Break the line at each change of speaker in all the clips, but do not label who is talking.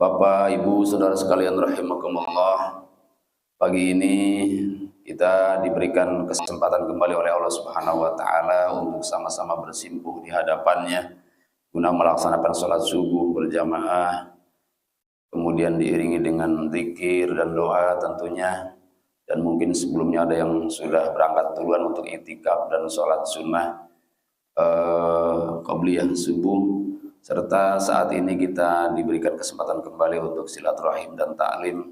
Bapak, Ibu, Saudara sekalian rahimakumullah. Pagi ini kita diberikan kesempatan kembali oleh Allah Subhanahu wa taala untuk sama-sama bersimpuh di hadapannya guna melaksanakan sholat subuh berjamaah, kemudian diiringi dengan zikir dan doa tentunya. Dan mungkin sebelumnya ada yang sudah berangkat duluan untuk i'tikaf dan sholat sunnah qabliyah subuh, serta saat ini kita diberikan kesempatan kembali untuk silaturahim dan ta'lim.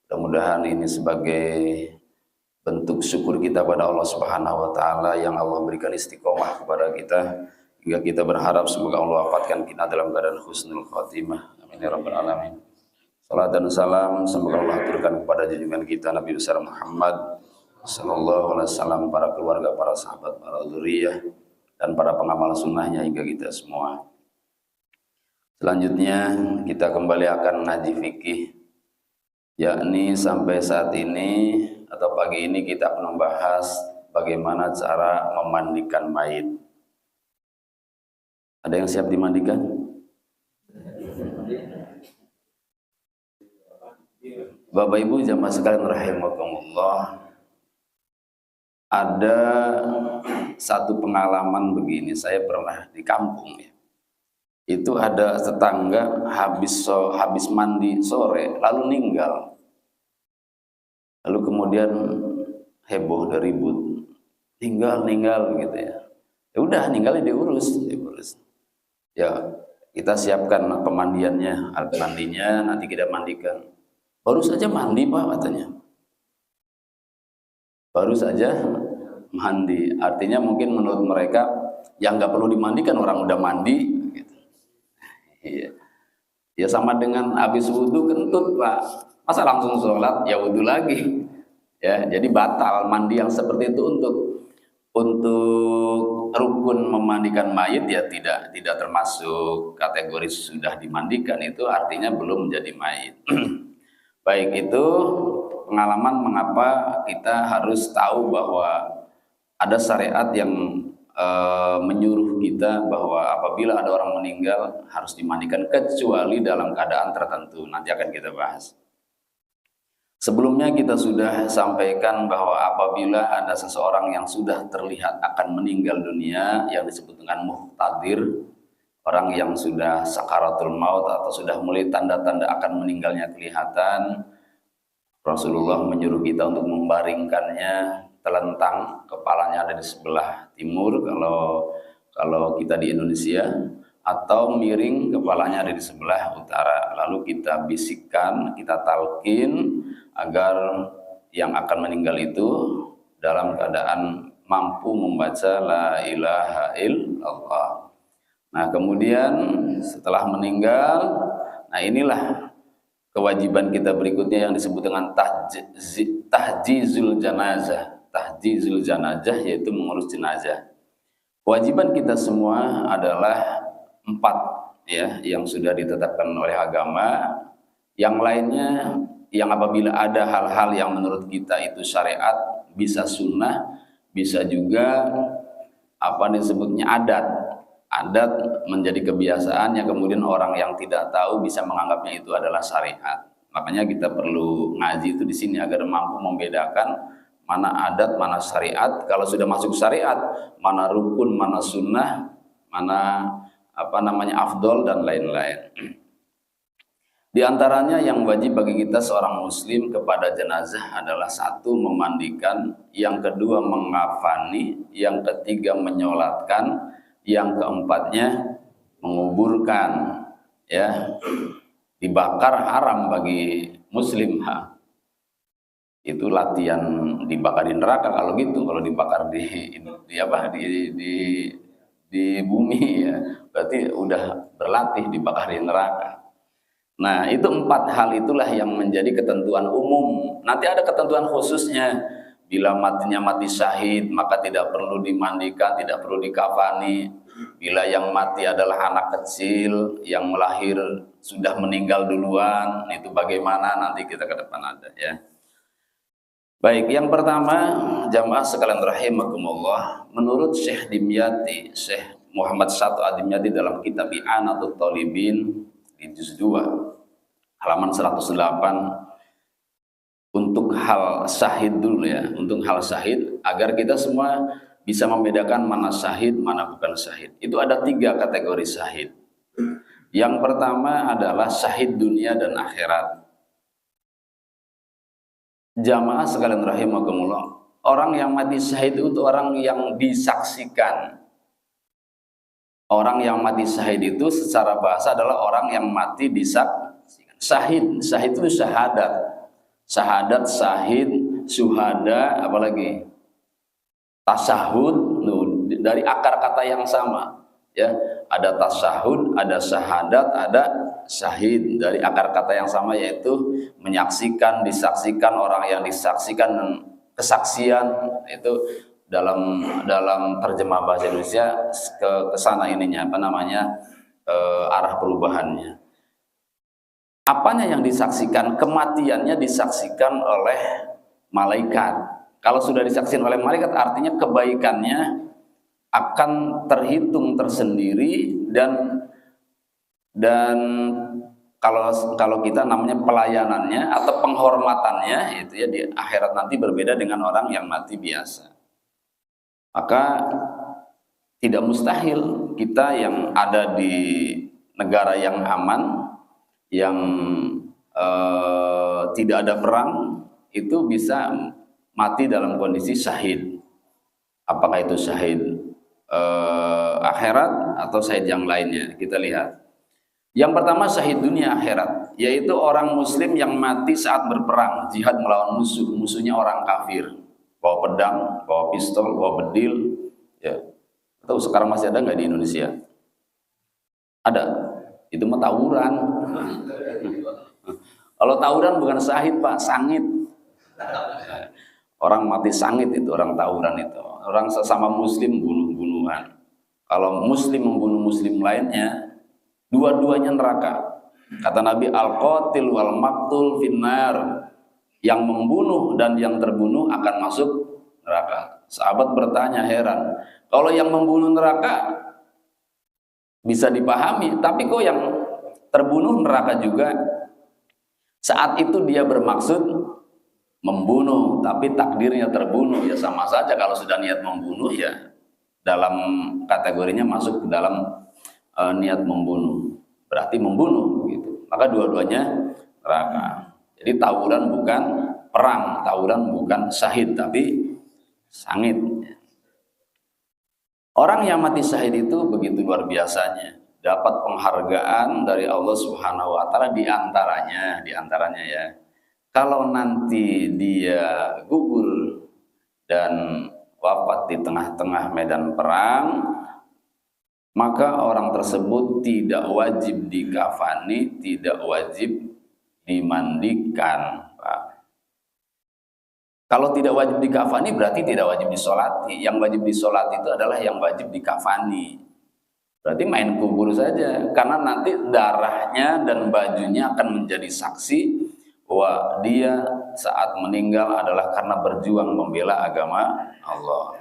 Mudah-mudahan ini sebagai bentuk syukur kita pada Allah Subhanahu wa taala yang Allah berikan istiqomah kepada kita hingga kita berharap semoga Allah wafatkan kita dalam keadaan husnul khatimah. Amin ya rabbal alamin. Salat dan salam semoga Allah aturkan kepada junjungan kita Nabi besar Muhammad sallallahu alaihi wasallam, para keluarga, para sahabat, para dzurriyyah dan para pengamal sunnahnya hingga kita semua. Selanjutnya kita kembali akan ngaji fikih, yakni sampai saat ini atau pagi ini kita akan membahas bagaimana cara memandikan mayit. Ada yang siap dimandikan? Bapak Ibu jamaah sekalian rahimakumullah, ada satu pengalaman begini. Saya pernah di kampung ya. Itu ada tetangga habis mandi sore lalu meninggal. Lalu kemudian heboh dan ribut. Meninggal gitu ya. Ya udah, ninggalnya diurus. Ya, kita siapkan pemandiannya, alat mandinya, nanti kita mandikan. Baru saja mandi Pak katanya. Baru saja mandi, artinya mungkin menurut mereka yang nggak perlu dimandikan orang udah mandi gitu. Iya. Ya sama dengan habis wudhu kentut Pak, masa langsung sholat ya wudhu lagi ya. Jadi batal mandi yang seperti itu untuk rukun memandikan mayit ya tidak termasuk kategori sudah dimandikan, itu artinya belum menjadi mayit. Baik, itu pengalaman mengapa kita harus tahu bahwa ada syariat yang menyuruh kita bahwa apabila ada orang meninggal harus dimandikan kecuali dalam keadaan tertentu. Nanti akan kita bahas. Sebelumnya kita sudah sampaikan bahwa apabila ada seseorang yang sudah terlihat akan meninggal dunia yang disebut dengan muhtadir, orang yang sudah sakaratul maut atau sudah mulai tanda-tanda akan meninggalnya kelihatan, Rasulullah menyuruh kita untuk membaringkannya telentang, kepalanya ada di sebelah timur kalau kita di Indonesia, atau miring, kepalanya ada di sebelah utara. Lalu kita bisikkan, kita talqin agar yang akan meninggal itu dalam keadaan mampu membaca la ilaha illallah. Nah kemudian setelah meninggal, nah inilah kewajiban kita berikutnya yang disebut dengan tahjizul janazah. Tahjizul janazah yaitu mengurus jenazah. Kewajiban kita semua adalah 4 ya, yang sudah ditetapkan oleh agama. Yang lainnya yang apabila ada hal-hal yang menurut kita itu syariat, bisa sunnah, bisa juga apa disebutnya adat menjadi kebiasaan yang kemudian orang yang tidak tahu bisa menganggapnya itu adalah syariat. Makanya kita perlu ngaji itu di sini agar mampu membedakan mana adat, mana syariat. Kalau sudah masuk syariat, mana rukun, mana sunnah, mana afdol dan lain-lain. Di antaranya yang wajib bagi kita seorang muslim kepada jenazah adalah 1, memandikan, yang kedua mengafani, yang ketiga menyolatkan, yang keempatnya menguburkan ya. Dibakar haram bagi muslim itu latihan dibakar di neraka kalau gitu. Kalau dibakar di bumi ya berarti udah berlatih dibakar di neraka. Nah itu 4 hal itulah yang menjadi ketentuan umum. Nanti ada ketentuan khususnya. Bila matinya mati syahid maka tidak perlu dimandikan, tidak perlu dikafani. Bila yang mati adalah anak kecil yang melahir sudah meninggal duluan, itu bagaimana nanti kita ke depan ada ya. Baik, yang pertama jamaah sekalian rahimakumullah, menurut Syekh Dimyati, Syekh Muhammad Satu Ad-Dimyati dalam kitab I'anatul Talibin di juz 2, halaman 108, untuk hal syahid dulu ya, untuk hal syahid, agar kita semua bisa membedakan mana syahid, mana bukan syahid. Itu ada 3 kategori syahid. Yang pertama adalah syahid dunia dan akhirat. Jamaah sekalian rahimakumullah, orang yang mati syahid itu orang yang disaksikan. Orang yang mati syahid itu secara bahasa adalah orang yang mati disaksikan. Syahid, syahid itu syahadat. Syahadat, syahid, syuhada, apalagi tasyahud, dari akar kata yang sama. Ya, ada tasyahud, ada syahadat, ada syahid, dari akar kata yang sama, yaitu menyaksikan, disaksikan, orang yang disaksikan, kesaksian. Itu dalam terjemah bahasa Indonesia ke sana ininya, apa namanya, arah perubahannya. Apanya yang disaksikan? Kematiannya disaksikan oleh malaikat. Kalau sudah disaksikan oleh malaikat, artinya kebaikannya akan terhitung tersendiri, dan kalau kita namanya pelayanannya atau penghormatannya itu ya di akhirat nanti berbeda dengan orang yang mati biasa. Maka tidak mustahil kita yang ada di negara yang aman, yang tidak ada perang, itu bisa mati dalam kondisi syahid. Apakah itu syahid akhirat atau syahid yang lainnya? Kita lihat. Yang pertama syahid dunia akhirat, yaitu orang muslim yang mati saat berperang, jihad melawan musuh. Musuhnya orang kafir, bawa pedang, bawa pistol, bawa bedil. Ya. Atau sekarang masih ada nggak di Indonesia? Ada. Itu mah tawuran. Kalau tawuran bukan syahid, Pak, sangit. Orang mati sangit itu, orang tawuran itu. Orang sesama muslim bunuh-bunuhan. Kalau muslim membunuh muslim lainnya, dua-duanya neraka. Kata Nabi, al-qatil wal maqtul finnar. Yang membunuh dan yang terbunuh akan masuk neraka. Sahabat bertanya heran, kalau yang membunuh neraka bisa dipahami, tapi kok yang terbunuh neraka juga? Saat itu dia bermaksud membunuh, tapi takdirnya terbunuh. Ya sama saja, kalau sudah niat membunuh ya dalam kategorinya masuk ke dalam niat membunuh, berarti membunuh gitu. Maka dua-duanya neraka. Jadi tawuran bukan perang, tawuran bukan syahid, tapi sangit. Orang yang mati syahid itu begitu luar biasanya, dapat penghargaan dari Allah Subhanahu wa taala, diantaranya ya. Kalau nanti dia gugur dan wafat di tengah-tengah medan perang, maka orang tersebut tidak wajib dikafani, tidak wajib dimandikan. Kalau tidak wajib dikafani berarti tidak wajib disolati. Yang wajib disolati itu adalah yang wajib dikafani. Berarti main kubur saja, karena nanti darahnya dan bajunya akan menjadi saksi bahwa dia saat meninggal adalah karena berjuang membela agama Allah.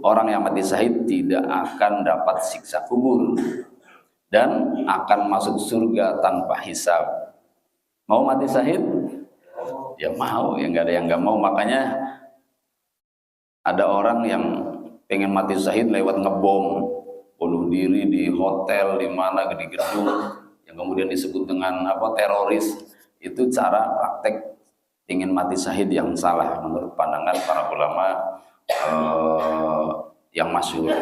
Orang yang mati syahid tidak akan dapat siksa kubur dan akan masuk surga tanpa hisab. Mau mati syahid? Ya mau, ya nggak ada yang nggak mau. Makanya ada orang yang pengen mati syahid lewat ngebom, bunuh diri di hotel, di mana, di gedung, yang kemudian disebut dengan apa, teroris. Itu cara praktek ingin mati syahid yang salah menurut pandangan para ulama yang masyhur.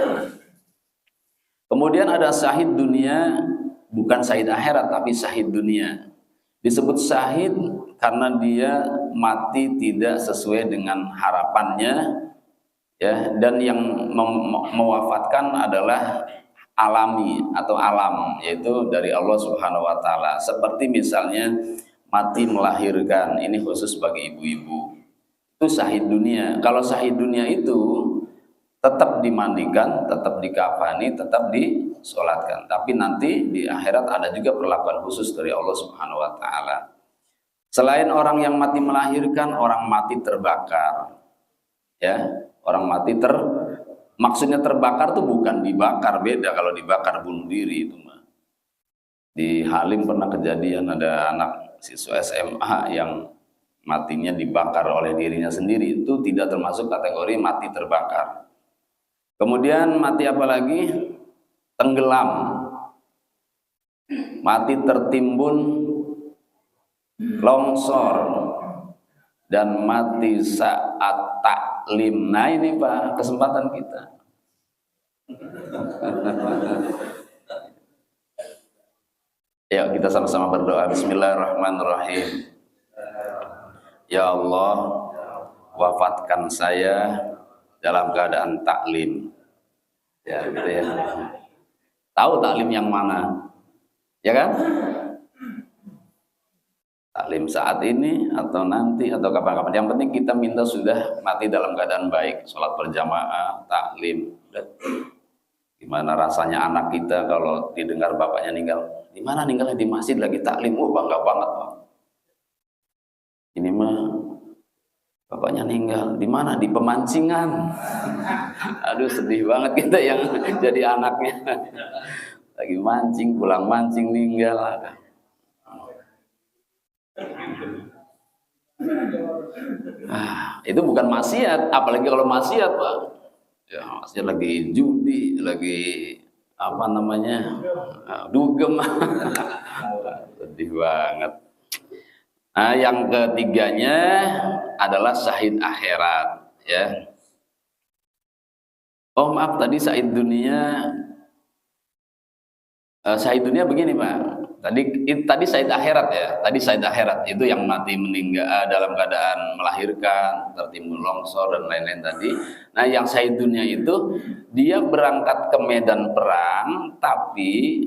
Kemudian ada syahid dunia, bukan syahid akhirat tapi syahid dunia. Disebut syahid karena dia mati tidak sesuai dengan harapannya, ya, dan yang mewafatkan adalah alami atau alam, yaitu dari Allah Subhanahu wa taala. Seperti misalnya mati melahirkan, ini khusus bagi ibu-ibu. Itu syahid dunia. Kalau syahid dunia itu tetap dimandikan, tetap dikafani, tetap disolatkan. Tapi nanti di akhirat ada juga perlakuan khusus dari Allah Subhanahu wa taala. Selain orang yang mati melahirkan, orang mati terbakar. Ya, orang mati maksudnya terbakar tuh bukan dibakar, beda. Kalau dibakar bunuh diri itu mah. Di Halim pernah kejadian ada anak siswa SMA yang matinya dibakar oleh dirinya sendiri, itu tidak termasuk kategori mati terbakar. Kemudian mati apa lagi? Tenggelam, mati tertimbun longsor, dan mati saat taklim. Nah ini Pak, kesempatan kita. Ya, kita sama-sama berdoa. Bismillahirrahmanirrahim. Ya Allah, wafatkan saya dalam keadaan taklim. Ya, gitu ya. Tahu taklim yang mana? Ya kan? Taklim saat ini atau nanti atau kapan-kapan. Yang penting kita minta sudah mati dalam keadaan baik. Sholat berjamaah, taklim. Gimana rasanya anak kita kalau didengar bapaknya meninggal? Di mana ninggalnya? Di masjid lagi taklim. Bangga banget, Pak. Ini mah bapaknya meninggal. Di mana? Di pemancingan. Aduh, sedih banget kita yang jadi anaknya. Lagi mancing, pulang mancing meninggal. Itu bukan maksiat, apalagi kalau maksiat, Pak. Ya, maksiat lagi judi, lagi apa namanya, dugem. Sedih banget. Nah, yang ketiganya adalah syahid akhirat, ya. Oh maaf, tadi syahid dunia. Syahid dunia begini Pak. Tadi syahid akhirat ya. Tadi syahid akhirat itu yang mati meninggal dalam keadaan melahirkan, tertimbun longsor dan lain-lain tadi. Nah, yang syahid dunia itu dia berangkat ke medan perang, tapi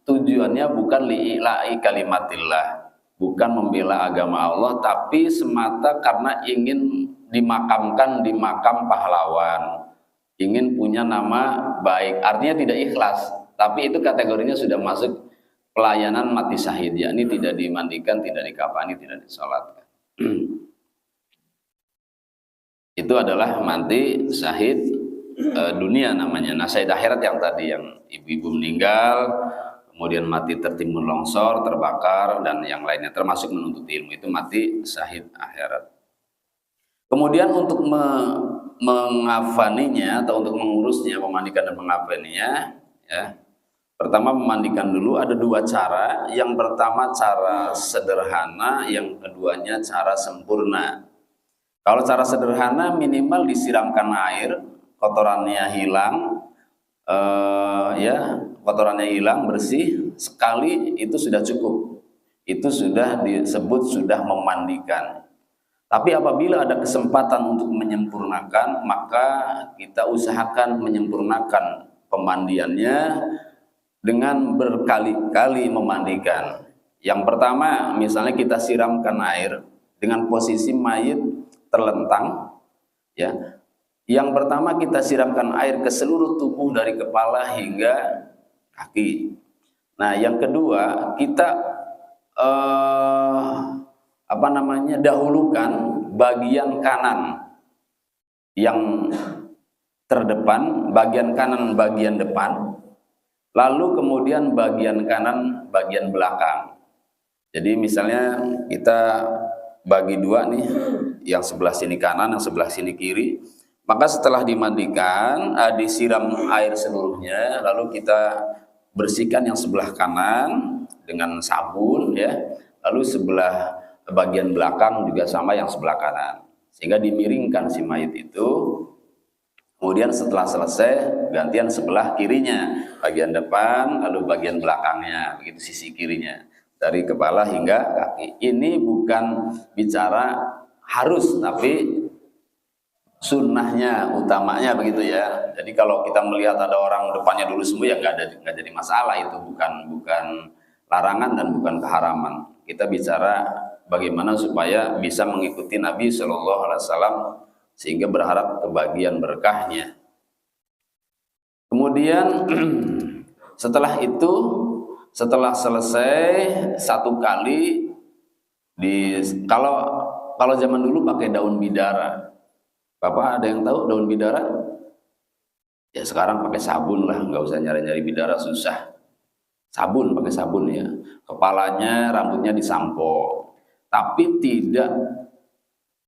tujuannya bukan li'ila'i kalimatillah, bukan membela agama Allah, tapi semata karena ingin dimakamkan di makam pahlawan, ingin punya nama baik. Artinya tidak ikhlas, tapi itu kategorinya sudah masuk pelayanan mati syahid, yakni tidak dimandikan, tidak dikafani, tidak disolatkan. Itu adalah mati syahid dunia namanya. Nah, syahid akhirat yang tadi, yang ibu-ibu meninggal, kemudian mati tertimbun longsor, terbakar, dan yang lainnya, termasuk menuntut ilmu, itu mati syahid akhirat. Kemudian untuk mengafaninya atau untuk mengurusnya, memandikan dan mengafaninya, ya. Pertama, memandikan dulu ada dua cara. Yang pertama cara sederhana, yang keduanya cara sempurna. Kalau cara sederhana minimal disiramkan air, kotorannya hilang, ya kotorannya hilang, bersih sekali, itu sudah cukup. Itu sudah disebut sudah memandikan. Tapi apabila ada kesempatan untuk menyempurnakan, maka kita usahakan menyempurnakan pemandiannya dengan berkali-kali memandikan. Yang pertama, misalnya kita siramkan air dengan posisi mayit terlentang, ya. Yang pertama kita siramkan air ke seluruh tubuh dari kepala hingga kaki. Nah, yang kedua kita dahulukan bagian kanan yang terdepan, bagian kanan bagian depan. Lalu kemudian bagian kanan, bagian belakang. Jadi misalnya kita bagi dua nih, yang sebelah sini kanan, yang sebelah sini kiri. Maka setelah dimandikan, disiram air seluruhnya, lalu kita bersihkan yang sebelah kanan dengan sabun, ya. Lalu sebelah bagian belakang juga sama yang sebelah kanan. Sehingga dimiringkan si mayit itu. Kemudian setelah selesai, gantian sebelah kirinya, bagian depan, lalu bagian belakangnya, begitu sisi kirinya, dari kepala hingga kaki. Ini bukan bicara harus, tapi sunnahnya, utamanya begitu ya. Jadi kalau kita melihat ada orang depannya dulu semua, ya nggak jadi masalah, itu bukan larangan dan bukan keharaman. Kita bicara bagaimana supaya bisa mengikuti Nabi Shallallahu Alaihi Wasallam, sehingga berharap kebagian berkahnya. Kemudian setelah itu, setelah selesai satu kali, kalau zaman dulu pakai daun bidara. Bapak ada yang tahu daun bidara? Ya sekarang pakai sabun lah, nggak usah nyari-nyari bidara, susah. Sabun, pakai sabun ya. Kepalanya, rambutnya disampo. Tapi tidak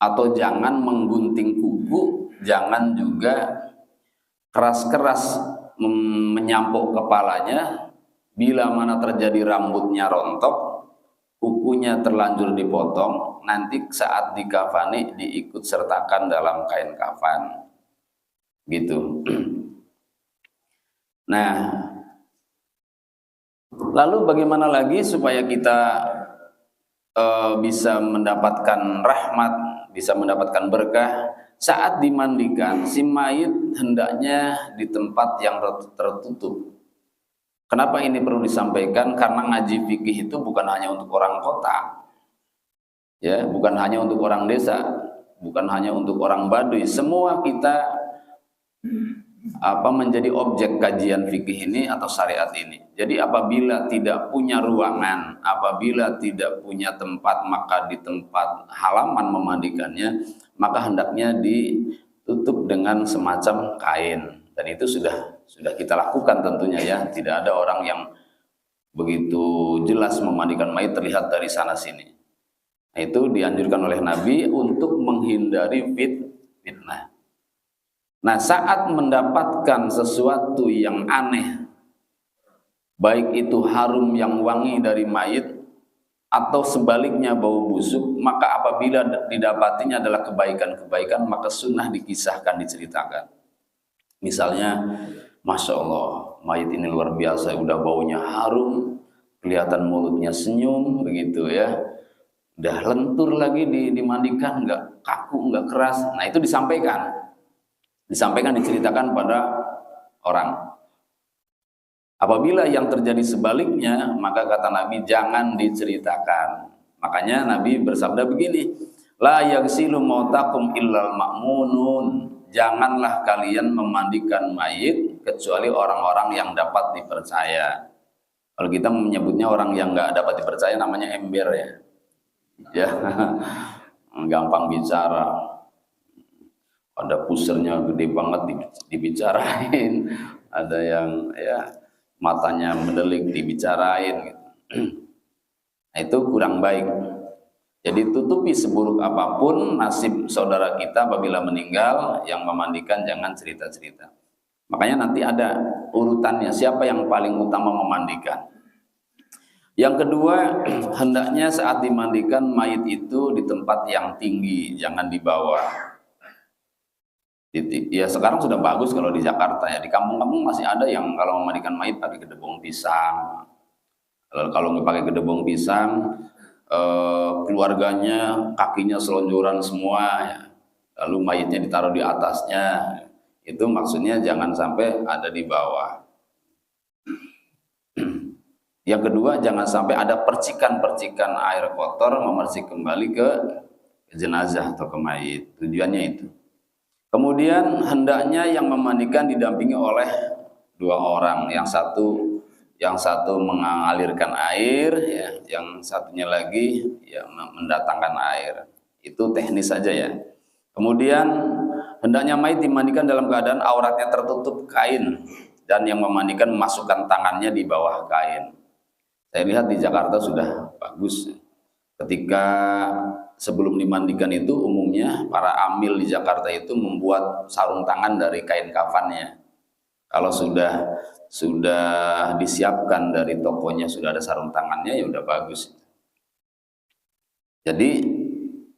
atau jangan menggunting kuku, jangan juga keras-keras menyampok kepalanya. Bila mana terjadi rambutnya rontok, kukunya terlanjur dipotong, nanti saat dikafani diikut sertakan dalam kain kafan. Gitu. Nah, lalu bagaimana lagi supaya kita bisa mendapatkan rahmat, bisa mendapatkan berkah? Saat dimandikan, si mayit hendaknya di tempat yang tertutup. Kenapa ini perlu disampaikan? Karena ngaji fikih itu bukan hanya untuk orang kota, ya, bukan hanya untuk orang desa, bukan hanya untuk orang Baduy. Semua kita menjadi objek kajian fikih ini atau syariat ini. Jadi apabila tidak punya ruangan, apabila tidak punya tempat, maka di tempat halaman memandikannya, maka hendaknya ditutup dengan semacam kain. Dan itu sudah kita lakukan tentunya ya. Tidak ada orang yang begitu jelas memandikan mayit terlihat dari sana sini. Nah, itu dianjurkan oleh Nabi untuk menghindari fitnah. Nah, saat mendapatkan sesuatu yang aneh, baik itu harum yang wangi dari mayit atau sebaliknya bau busuk, maka apabila didapatinya adalah kebaikan-kebaikan, maka sunnah dikisahkan, diceritakan. Misalnya, Masya Allah, mayit ini luar biasa, udah baunya harum, kelihatan mulutnya senyum, begitu ya. Udah lentur lagi dimandikan, nggak kaku, nggak keras. Nah, itu disampaikan, diceritakan pada orang. Apabila yang terjadi sebaliknya, maka kata Nabi jangan diceritakan. Makanya Nabi bersabda begini, la yaghsilu mautakum illal ma'munun. Janganlah kalian memandikan mayit kecuali orang-orang yang dapat dipercaya. Kalau kita menyebutnya orang yang nggak dapat dipercaya namanya ember ya. Ya, gampang bicara. Ada pusernya gede banget dibicarain, ada yang ya matanya mendelik dibicarain gitu. Nah, itu kurang baik. Jadi tutupi seburuk apapun nasib saudara kita apabila meninggal, yang memandikan jangan cerita-cerita. Makanya nanti ada urutannya, siapa yang paling utama memandikan. Yang kedua, hendaknya saat dimandikan mayit itu di tempat yang tinggi, jangan di bawah. Ya sekarang sudah bagus kalau di Jakarta ya. Di kampung-kampung masih ada yang kalau memandikan mayit pakai gedebong pisang. Kalau nggak pakai gedebong pisang, keluarganya kakinya selonjoran semua ya. Lalu mayitnya ditaruh di atasnya. Itu maksudnya jangan sampai ada di bawah. Yang kedua, jangan sampai ada percikan-percikan air kotor memercik kembali ke jenazah atau ke mayit. Tujuannya itu. Kemudian hendaknya yang memandikan didampingi oleh dua orang, yang satu mengalirkan air, ya, yang satunya lagi ya mendatangkan air. Itu teknis saja ya. Kemudian hendaknya mayit dimandikan dalam keadaan auratnya tertutup kain dan yang memandikan memasukkan tangannya di bawah kain. Saya lihat di Jakarta sudah bagus. Ketika sebelum dimandikan itu umumnya para amil di Jakarta itu membuat sarung tangan dari kain kafannya. Kalau sudah disiapkan dari tokonya, sudah ada sarung tangannya, ya udah bagus. Jadi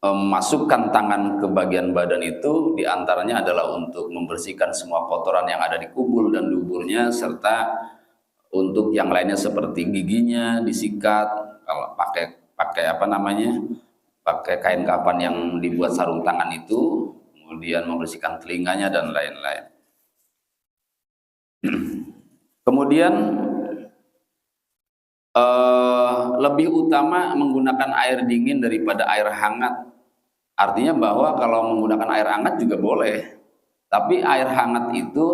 masukkan tangan ke bagian badan itu diantaranya adalah untuk membersihkan semua kotoran yang ada di kubul dan duburnya, serta untuk yang lainnya seperti giginya disikat, kalau pakai pakai kain kafan yang dibuat sarung tangan itu, kemudian membersihkan telinganya dan lain-lain. Kemudian lebih utama menggunakan air dingin daripada air hangat. Artinya bahwa kalau menggunakan air hangat juga boleh, tapi air hangat itu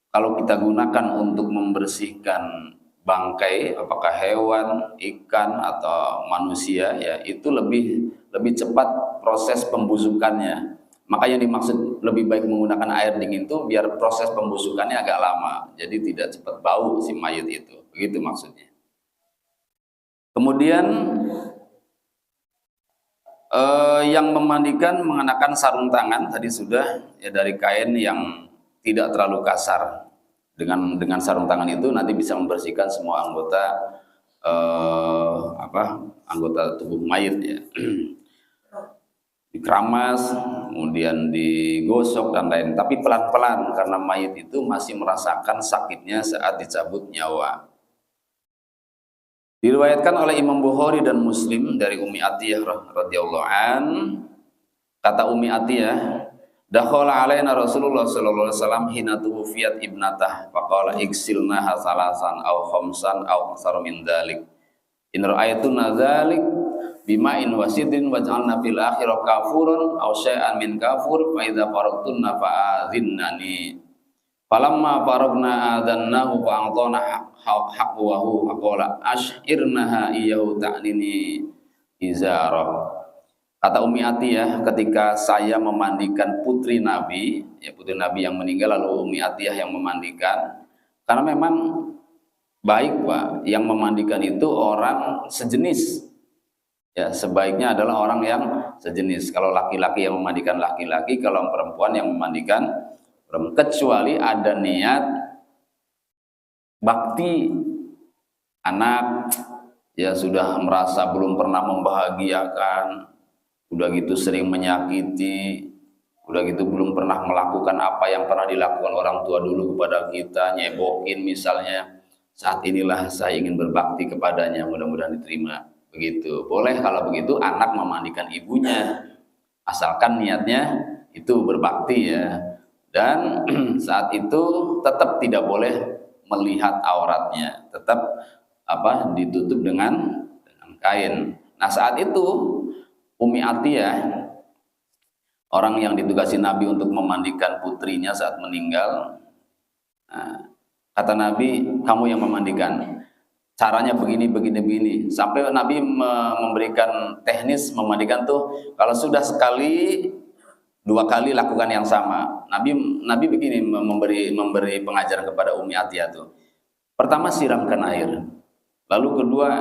kalau kita gunakan untuk membersihkan bangkai, apakah hewan, ikan atau manusia, ya itu lebih cepat proses pembusukannya. Maka yang dimaksud lebih baik menggunakan air dingin itu biar proses pembusukannya agak lama, jadi tidak cepat bau si mayit itu. Begitu maksudnya. Kemudian yang memandikan mengenakan sarung tangan tadi sudah, ya, dari kain yang tidak terlalu kasar. Dengan sarung tangan itu nanti bisa membersihkan semua anggota anggota tubuh mayit, ya. Dikeramas, kemudian digosok dan lain, tapi pelan-pelan karena mayit itu masih merasakan sakitnya saat dicabut nyawa. Diriwayatkan oleh Imam Bukhari dan Muslim dari Ummi Atiyah radhiyallahu an, kata Ummi Atiyah, dakhala alaina Rasulullah sallallahu alaihi wasallam hina tuwfiyat ibnatah faqala iksilnaha salasan aw khamsan aw aksar min dzalik in ra'aytuna dzalik bima'in wasidin waj'alna fil akhirah kafurun aw syai'an min kafur fa idza faragtunna fa'adhinnani falamma faragna adzannahu fa a'tana haqqahu faqala ashirnaha iyahu ta'nini izara. Kata Ummi Atiyah, ketika saya memandikan putri Nabi, ya putri Nabi yang meninggal lalu Ummi Atiyah yang memandikan, karena memang baik Pak, yang memandikan itu orang sejenis. Ya, sebaiknya adalah orang yang sejenis. Kalau laki-laki yang memandikan laki-laki, kalau perempuan yang memandikan perempuan, kecuali ada niat bakti anak, ya sudah merasa belum pernah membahagiakan, udah gitu sering menyakiti, udah gitu belum pernah melakukan apa yang pernah dilakukan orang tua dulu kepada kita, nyebokin misalnya, saat inilah saya ingin berbakti kepadanya, mudah-mudahan diterima. Begitu. Boleh kalau begitu anak memandikan ibunya, asalkan niatnya itu berbakti, ya. Dan saat itu tetap tidak boleh melihat auratnya, tetap ditutup dengan kain. Nah, saat itu Ummi Atiyah, orang yang ditugasi Nabi untuk memandikan putrinya saat meninggal, nah, kata Nabi, kamu yang memandikan. Caranya begini, sampai Nabi memberikan teknis memandikan tuh, kalau sudah sekali, 2 kali lakukan yang sama. Nabi begini memberi pengajaran kepada Ummi Atiyah tuh. Pertama siramkan air, lalu kedua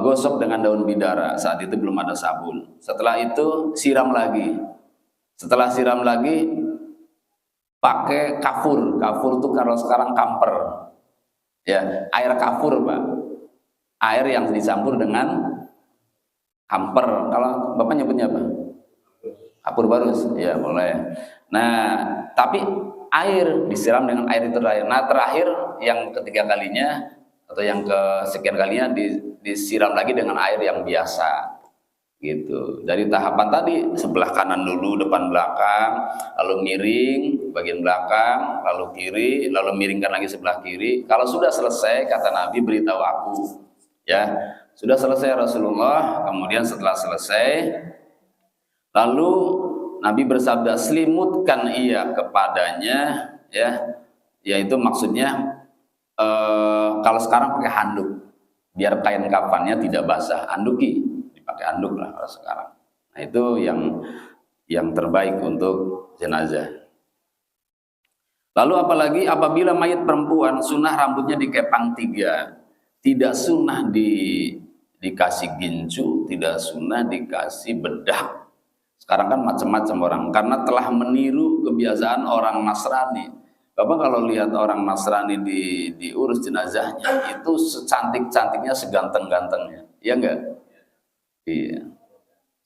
gosok dengan daun bidara, saat itu belum ada sabun. Setelah itu siram lagi. Setelah siram lagi pakai kafur. Kafur tuh kalau sekarang kamper. Ya, air kafur, Pak. Air yang dicampur dengan kamper. Kalau Bapak nyebutnya apa? Kapur barus. Ya, boleh. Nah, tapi air disiram dengan air itu terakhir. Nah, terakhir yang ketiga kalinya atau yang kesekian kalinya disiram lagi dengan air yang biasa. Gitu. Dari tahapan tadi sebelah kanan dulu, depan belakang, lalu miring bagian belakang, lalu kiri, lalu miringkan lagi sebelah kiri. Kalau sudah selesai, kata Nabi, beritahu aku, ya sudah selesai Rasulullah. Kemudian setelah selesai, lalu Nabi bersabda, selimutkan ia kepadanya, ya, yaitu maksudnya kalau sekarang pakai handuk biar kain kafannya tidak basah, handuki, pakai handuk lah kalau sekarang. Nah, itu yang terbaik untuk jenazah. Lalu apalagi apabila mayat perempuan, sunnah rambutnya dikepang 3. Tidak sunnah dikasih gincu, tidak sunnah dikasih bedak. Sekarang kan macam-macam orang, karena telah meniru kebiasaan orang Nasrani. Bapak kalau lihat orang Nasrani diurus jenazahnya, itu secantik-cantiknya, seganteng-gantengnya, ya enggak? Iya.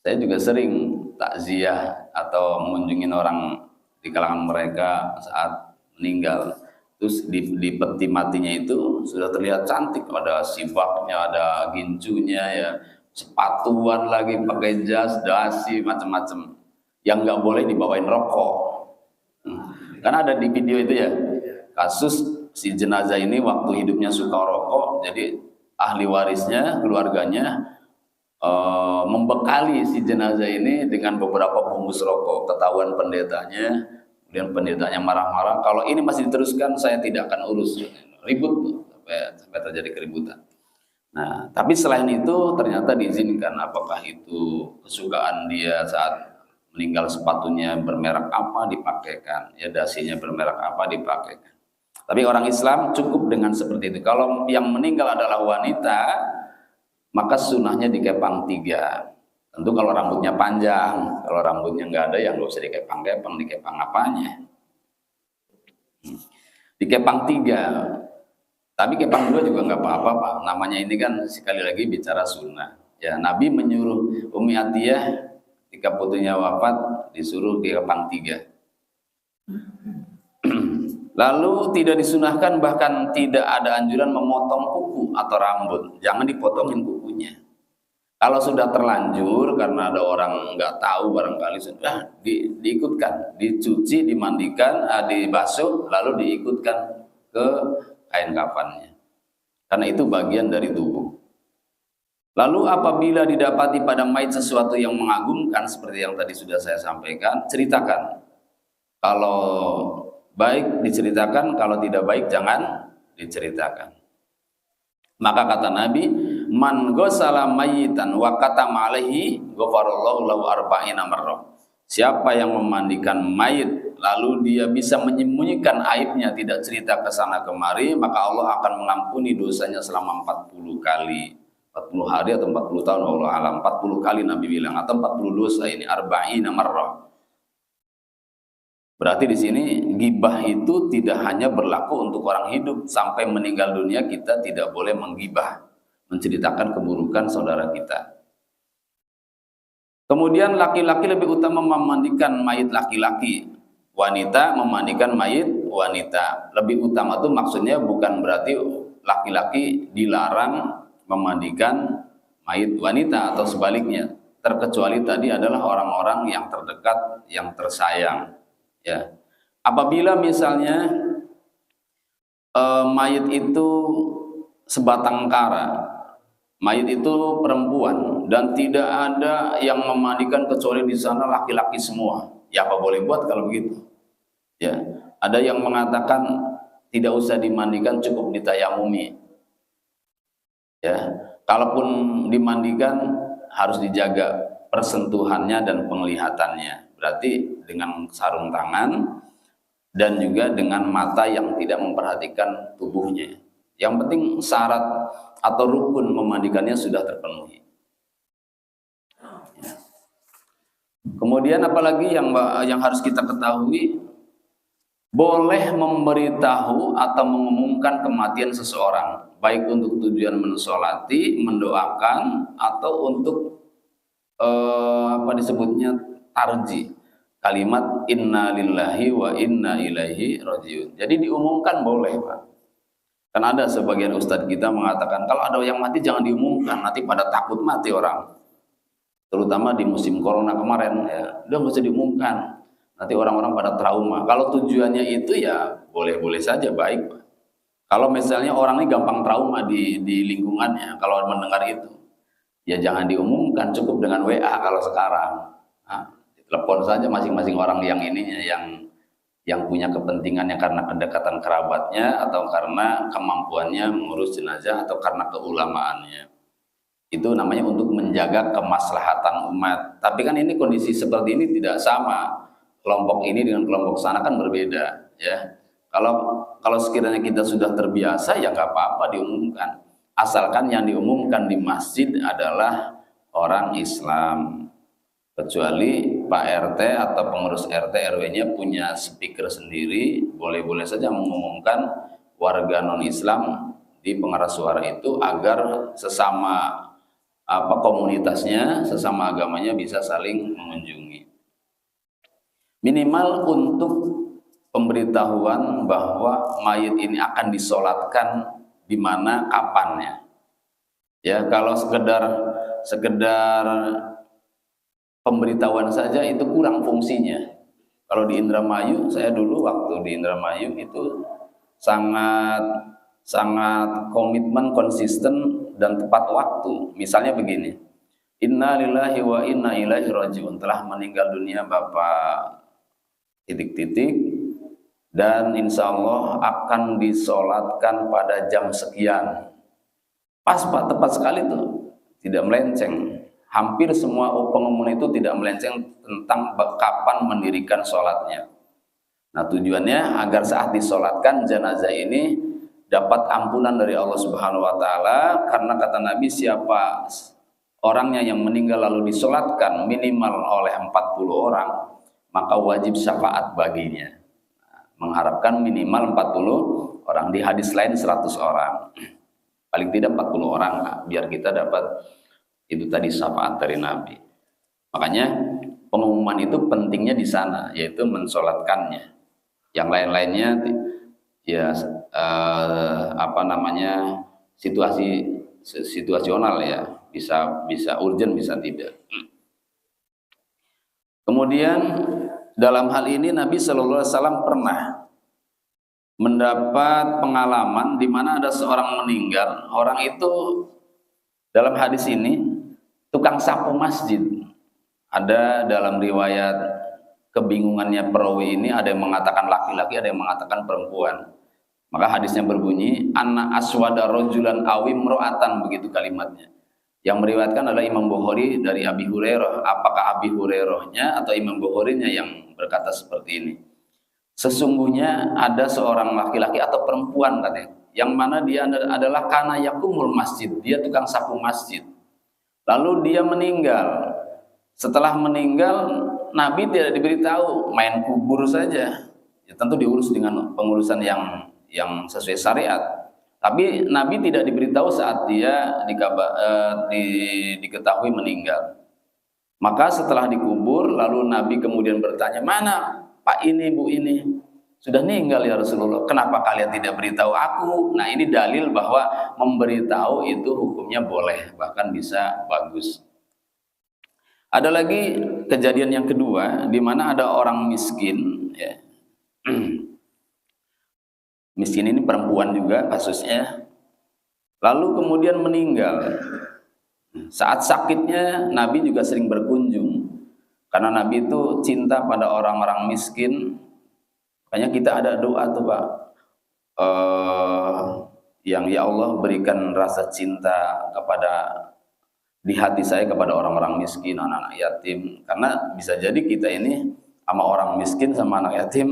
Saya juga sering takziah atau mengunjungi orang di kalangan mereka saat meninggal. Terus di peti matinya itu sudah terlihat cantik, ada sibaknya, ada gincunya, ya, sepatuan lagi, pakai jas, dasi, macam-macam. Yang nggak boleh dibawain rokok. Karena ada di video itu, ya, kasus si jenazah ini waktu hidupnya suka rokok, jadi ahli warisnya, keluarganya membekali si jenazah ini dengan beberapa bungkus rokok. Ketahuan pendetanya, kemudian pendetanya marah-marah, kalau ini masih diteruskan saya tidak akan urus. Ribut sampai terjadi keributan. Nah, tapi selain itu ternyata diizinkan. Apakah itu kesukaan dia saat meninggal sepatunya bermerek apa dipakaikan, ya dasinya bermerek apa dipakaikan. Tapi orang Islam cukup dengan seperti itu. Kalau yang meninggal adalah wanita, maka sunnahnya dikepang 3. Tentu kalau rambutnya panjang, kalau rambutnya nggak ada yang nggak usah dikepang-kepang, dikepang apanya? Dikepang 3. Tapi kepang 2 juga nggak apa-apa, Pak. Namanya ini kan sekali lagi bicara sunnah. Ya, Nabi menyuruh Ummi Atiyah ketika putunya wafat disuruh dikepang 3. Lalu tidak disunahkan, bahkan tidak ada anjuran memotong kuku atau rambut. Jangan dipotongin kukunya. Kalau sudah terlanjur karena ada orang nggak tahu barangkali sudah diikutkan, dicuci, dimandikan, dibasuh, lalu diikutkan ke kain kafannya. Karena itu bagian dari tubuh. Lalu apabila didapati pada mayit sesuatu yang mengagumkan seperti yang tadi sudah saya sampaikan, ceritakan. Kalau baik diceritakan, kalau tidak baik jangan diceritakan. Maka kata Nabi, man ghasala mayyitan wa katama alaihi ghafarallahu lahu arba'ina marrah. Siapa yang memandikan mayit lalu dia bisa menyembunyikan aibnya, tidak cerita ke sana kemari, maka Allah akan mengampuni dosanya selama 40 kali. 40 hari atau 40 tahun, Allah alam. 40 kali Nabi bilang, atau 40 dosa ini, arba'ina marrah. Berarti di sini gibah itu tidak hanya berlaku untuk orang hidup, sampai meninggal dunia kita tidak boleh menggibah, menceritakan keburukan saudara kita. Kemudian laki-laki lebih utama memandikan mayit laki-laki, wanita memandikan mayit wanita. Lebih utama itu maksudnya bukan berarti laki-laki dilarang memandikan mayit wanita atau sebaliknya, terkecuali tadi adalah orang-orang yang terdekat, yang tersayang. Ya, apabila misalnya mayit itu sebatang kara, mayit itu perempuan dan tidak ada yang memandikan kecuali di sana laki-laki semua, ya apa boleh buat kalau begitu? Ya, ada yang mengatakan tidak usah dimandikan, cukup ditayamumi. Ya, kalaupun dimandikan harus dijaga persentuhannya dan penglihatannya. Berarti dengan sarung tangan dan juga dengan mata yang tidak memperhatikan tubuhnya. Yang penting syarat atau rukun memandikannya sudah terpenuhi. Ya. Kemudian apalagi yang harus kita ketahui, boleh memberitahu atau mengumumkan kematian seseorang, baik untuk tujuan mensolati, mendoakan, atau untuk apa disebutnya tarji, kalimat inna lillahi wa inna ilaihi rajiun. Jadi diumumkan boleh, Pak. Kan ada sebagian ustadz kita mengatakan kalau ada yang mati jangan diumumkan, nanti pada takut mati orang. Terutama di musim corona kemarin, ya udah nggak usah diumumkan, nanti orang-orang pada trauma. Kalau tujuannya itu ya boleh-boleh saja, baik, Pak. Kalau misalnya orang ini gampang trauma di lingkungannya, kalau mendengar itu, ya jangan diumumkan, cukup dengan WA kalau sekarang. Nah, telepon saja masing-masing orang yang ininya, yang punya kepentingannya karena kedekatan kerabatnya, atau karena kemampuannya mengurus jenazah, atau karena keulamaannya. Itu namanya untuk menjaga kemaslahatan umat. Tapi kan ini kondisi seperti ini tidak sama. Kelompok ini dengan kelompok sana kan berbeda, ya. Kalau sekiranya kita sudah terbiasa, ya nggak apa-apa diumumkan. Asalkan yang diumumkan di masjid adalah orang Islam. Kecuali Pak RT atau pengurus RT RW-nya punya speaker sendiri, boleh-boleh saja mengumumkan warga non-Islam di pengeras suara itu agar sesama komunitasnya, sesama agamanya bisa saling mengunjungi. Minimal untuk pemberitahuan bahwa mayit ini akan disolatkan di mana, kapannya. Ya, kalau sekedar pemberitahuan saja itu kurang fungsinya. Kalau di Indramayu, saya dulu waktu di Indramayu itu sangat komitmen, konsisten, dan tepat waktu. Misalnya begini, inna lillahi wa inna ilaihi rajiun, telah meninggal dunia Bapak titik-titik, dan insya Allah akan disolatkan pada jam sekian. Pas, Pak, tepat sekali tuh, tidak melenceng. hampir semua pengumun itu tidak melenceng tentang kapan mendirikan sholatnya. Nah, tujuannya agar saat disolatkan jenazah ini dapat ampunan dari Allah Subhanahu wa taala, karena kata Nabi, siapa orangnya yang meninggal lalu disolatkan minimal oleh 40 orang, maka wajib syafaat baginya. Mengharapkan minimal 40 orang, di hadis lain 100 orang. Paling tidak 40 orang lah, biar kita dapat itu tadi syafaat dari Nabi. Makanya pengumuman itu pentingnya di sana, yaitu mensolatkannya. Yang lain-lainnya ya situasional ya, bisa urgent, bisa tidak. Kemudian dalam hal ini Nabi Shallallahu Alaihi Wasallam pernah mendapat pengalaman di mana ada seorang meninggal. Orang itu dalam hadis ini tukang sapu masjid. Ada dalam riwayat kebingungannya perawi ini, ada yang mengatakan laki-laki, ada yang mengatakan perempuan. Maka hadisnya berbunyi, anna aswada rojulan awim ro'atan, begitu kalimatnya. Yang meriwayatkan adalah Imam Bukhari dari Abi Hurairah. Apakah Abi Hurairahnya atau Imam Bukharinya yang berkata seperti ini? Sesungguhnya ada seorang laki-laki atau perempuan katanya, yang mana dia adalah kana yakumul masjid, dia tukang sapu masjid. Lalu dia meninggal. Setelah meninggal, Nabi tidak diberitahu, main kubur saja. Ya, tentu diurus dengan pengurusan yang sesuai syariat. Tapi Nabi tidak diberitahu saat dia diketahui meninggal. Maka setelah dikubur, lalu Nabi kemudian bertanya, mana Pak ini, Bu ini? Sudah meninggal ya Rasulullah. Kenapa kalian tidak beritahu aku? Nah, ini dalil bahwa memberitahu itu hukumnya boleh, bahkan bisa bagus. Ada lagi kejadian yang kedua, di mana ada orang miskin, ya. Miskin ini perempuan juga kasusnya. Lalu kemudian meninggal. Saat sakitnya Nabi juga sering berkunjung, karena Nabi itu cinta pada orang-orang miskin. Makanya kita ada doa tuh Pak, yang ya Allah berikan rasa cinta di hati saya kepada orang-orang miskin, anak-anak yatim. Karena bisa jadi kita ini sama orang miskin, sama anak yatim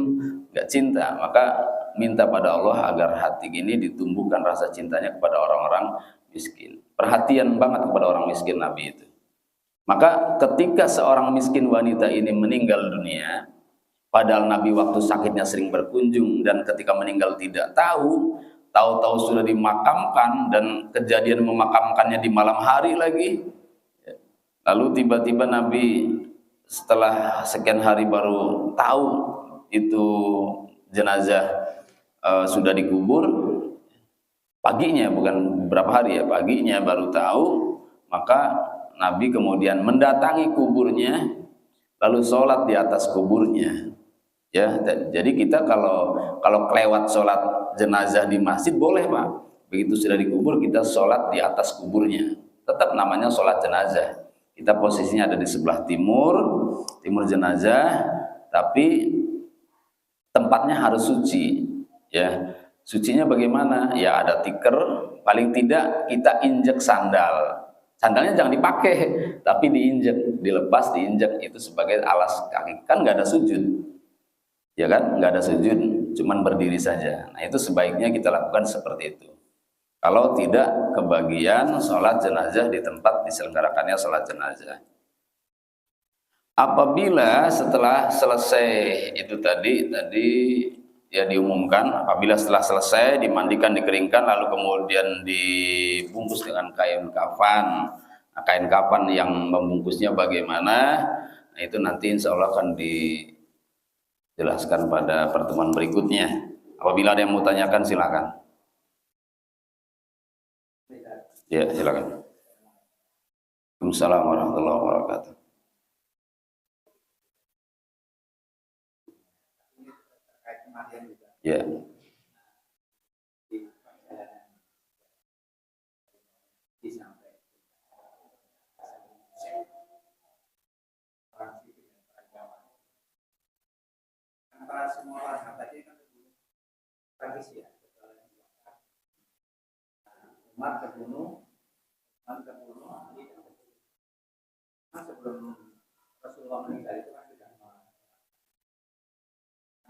gak cinta. Maka minta pada Allah agar hati ini ditumbuhkan rasa cintanya kepada orang-orang miskin. Perhatian banget kepada orang miskin Nabi itu. Maka ketika seorang miskin wanita ini meninggal dunia, padahal Nabi waktu sakitnya sering berkunjung, dan ketika meninggal tidak tahu-tahu sudah dimakamkan, dan kejadian memakamkannya di malam hari lagi. Lalu tiba-tiba Nabi setelah sekian hari baru tahu itu jenazah sudah dikubur. Paginya, bukan beberapa hari ya, paginya baru tahu. Maka Nabi kemudian mendatangi kuburnya, lalu sholat di atas kuburnya. Ya, jadi kita kalau kelewat sholat jenazah di masjid boleh Pak. Begitu sudah dikubur kita sholat di atas kuburnya. Tetap namanya sholat jenazah. Kita posisinya ada di sebelah timur jenazah, tapi tempatnya harus suci. Ya, sucinya bagaimana? Ya ada tikar, paling tidak kita injek sandal. Sandalnya jangan dipakai, tapi diinjek, dilepas, diinjek, itu sebagai alas kaki. Kan nggak ada sujud. Ya kan, nggak ada sujud, cuman berdiri saja. Nah, itu sebaiknya kita lakukan seperti itu. Kalau tidak kebagian sholat jenazah di tempat diselenggarakannya sholat jenazah. Apabila setelah selesai itu tadi ya diumumkan, apabila setelah selesai dimandikan, dikeringkan, lalu kemudian dibungkus dengan kain kafan. Nah, kain kafan yang membungkusnya bagaimana? Nah, itu nanti insya Allah akan dijelaskan pada pertemuan berikutnya. Apabila ada yang mau tanyakan silakan. Ya, silakan. Waalaikumsalam warahmatullahi wabarakatuh. Ya. Antara semua orang tadi kan tradisi ya. Umar ke gunung,
sebelum Rasulullah meninggal itu kan sudah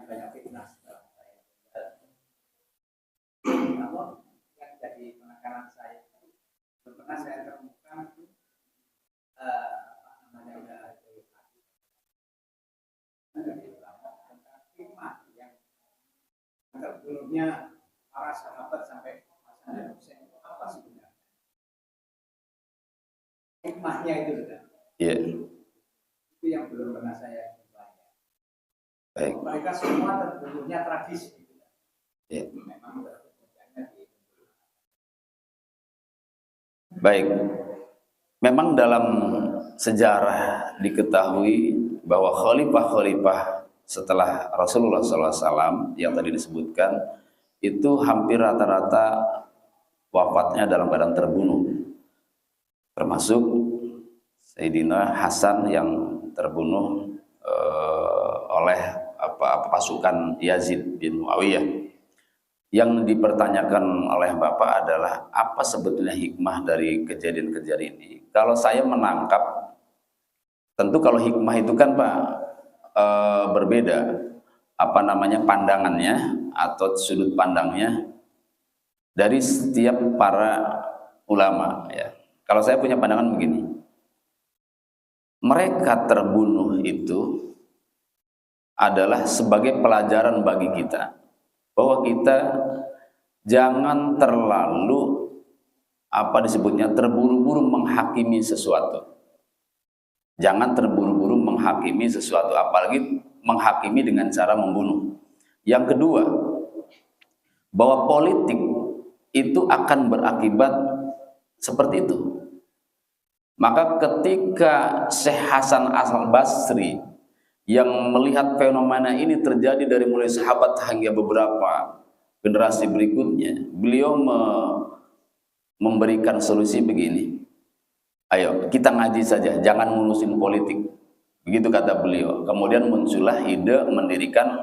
banyak fitnah. Namun yang jadi penekanan saya belum pernah saya temukan namanya tentang hikmah yang sebelumnya para sahabat sampai Hasan Husain itu apa sebenarnya? Hikmahnya itu sudah.
Iya.
Itu yang belum pernah saya tanya.
Baik.
Mereka semua terbentuknya tradisi.
Iya.
Memang terbentuknya di.
Baik. Memang dalam sejarah diketahui bahwa khalifah-khalifah setelah Rasulullah SAW yang tadi disebutkan itu hampir rata-rata wafatnya dalam keadaan terbunuh, termasuk Sayyidina Hasan yang terbunuh oleh pasukan Yazid bin Muawiyah. Yang dipertanyakan oleh Bapak adalah apa sebetulnya hikmah dari kejadian-kejadian ini? Kalau saya menangkap, tentu kalau hikmah itu kan Pak berbeda pandangannya atau sudut pandangnya dari setiap para ulama ya. Kalau saya punya pandangan begini, mereka terbunuh itu adalah sebagai pelajaran bagi kita bahwa kita jangan terlalu terburu-buru menghakimi sesuatu. Jangan terburu-buru menghakimi sesuatu, apalagi menghakimi dengan cara membunuh. Yang kedua, bahwa politik itu akan berakibat seperti itu. Maka ketika Syekh Hasan Al-Basri yang melihat fenomena ini terjadi dari mulai sahabat hingga beberapa generasi berikutnya, beliau memberikan solusi begini, ayo kita ngaji saja, jangan ngurusin politik, begitu kata beliau. Kemudian muncullah ide mendirikan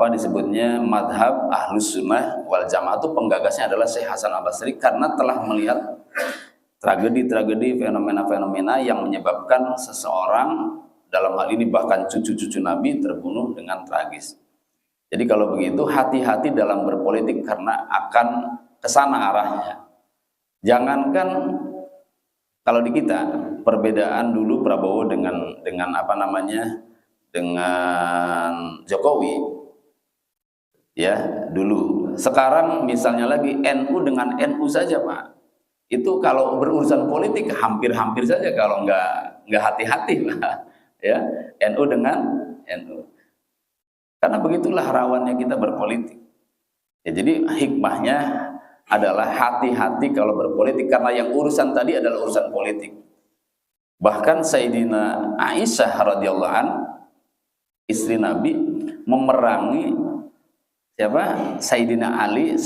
disebutnya madhab Ahlus Sunnah wal Jamaah. Itu penggagasnya adalah Syekh Hasan Al-Basri karena telah melihat tragedi-tragedi, fenomena-fenomena yang menyebabkan seseorang, dalam hal ini bahkan cucu-cucu Nabi, terbunuh dengan tragis. Jadi kalau begitu hati-hati dalam berpolitik karena akan kesana arahnya. Jangankan kalau di kita perbedaan dulu Prabowo dengan dengan Jokowi ya dulu. Sekarang misalnya lagi NU dengan NU saja Pak. Itu kalau berurusan politik hampir-hampir saja kalau nggak hati-hati Pak. Ya, NU dengan NU. Karena begitulah rawannya kita berpolitik. Ya, jadi hikmahnya adalah hati-hati kalau berpolitik karena yang urusan tadi adalah urusan politik. Bahkan Sayyidina Aisyah radhiyallahu an, istri Nabi, memerangi Sayyidina Ali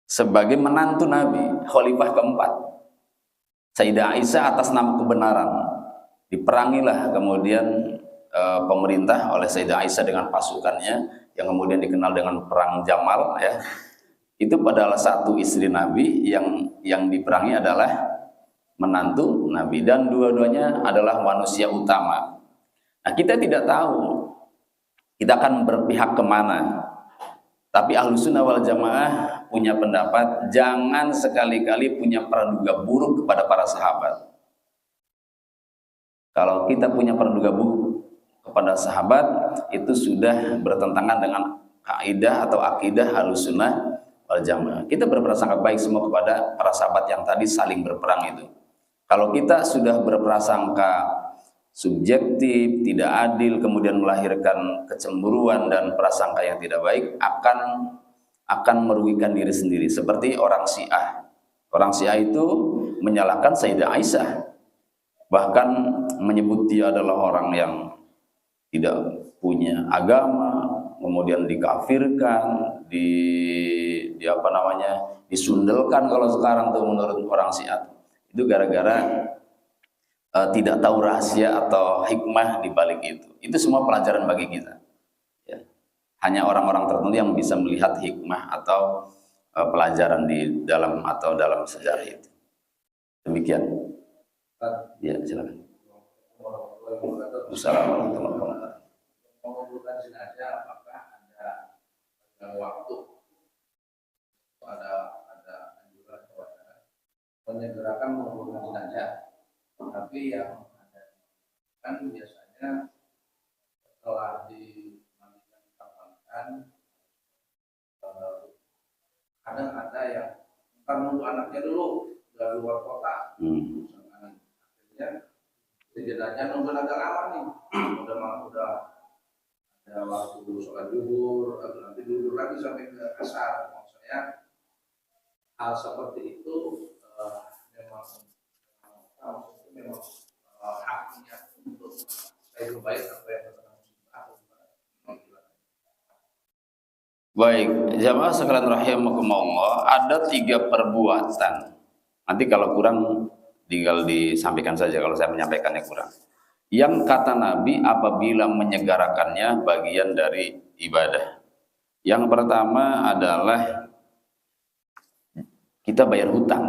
sebagai menantu Nabi, khalifah keempat. Sayyidah Aisyah atas nama kebenaran diperangilah kemudian pemerintah oleh Sayyidah Aisyah dengan pasukannya yang kemudian dikenal dengan perang Jamal ya. Itu adalah satu istri Nabi yang diperangi adalah menantu Nabi, dan dua-duanya adalah manusia utama. Nah, kita tidak tahu kita akan berpihak kemana. Tapi Ahlus Sunnah wal Jamaah punya pendapat, jangan sekali-kali punya praduga buruk kepada para sahabat. Kalau kita punya praduga buruk kepada sahabat, itu sudah bertentangan dengan kaidah atau akidah Ahlus Sunnah wal Jamaah. Kita berprasangka baik semua kepada para sahabat yang tadi saling berperang itu. Kalau kita sudah berprasangka subjektif, tidak adil, kemudian melahirkan kecemburuan dan prasangka yang tidak baik, akan merugikan diri sendiri. Seperti orang Syiah. Orang Syiah itu menyalahkan Sayyidah Aisyah, bahkan menyebut dia adalah orang yang tidak punya agama, kemudian dikafirkan, disundelkan kalau sekarang tuh menurut orang Syiah. Itu gara-gara tidak tahu rahasia atau hikmah di balik itu. Itu semua pelajaran bagi kita. Ya. Hanya orang-orang tertentu yang bisa melihat hikmah atau pelajaran di dalam sejarah itu. Demikian. Ya, silakan.
Assalamualaikum
Assalamualaikum warahmatullahi wabarakatuh.
mengumpulkan jenazah apakah ada waktu ada anjuran kepada menyegerakan mengumpulkan jenazah, tapi yang ada kan biasanya setelah dimandikan kafankan kadang ada yang ntar nunggu anaknya dulu dari luar kota, akhirnya jenazahnya nunggu agak lama nih, udah ada waktu sholat zuhur, nanti duduk lagi sampai ke asar. Maksudnya hal seperti itu memang haknya untuk saya baik apa yang
Baik, jamaah sekalian rahimakumullah, ada 3 perbuatan. Nanti kalau kurang tinggal disampaikan saja kalau saya menyampaikannya kurang. Yang kata Nabi apabila menyegarakannya bagian dari ibadah. Yang pertama adalah kita bayar hutang.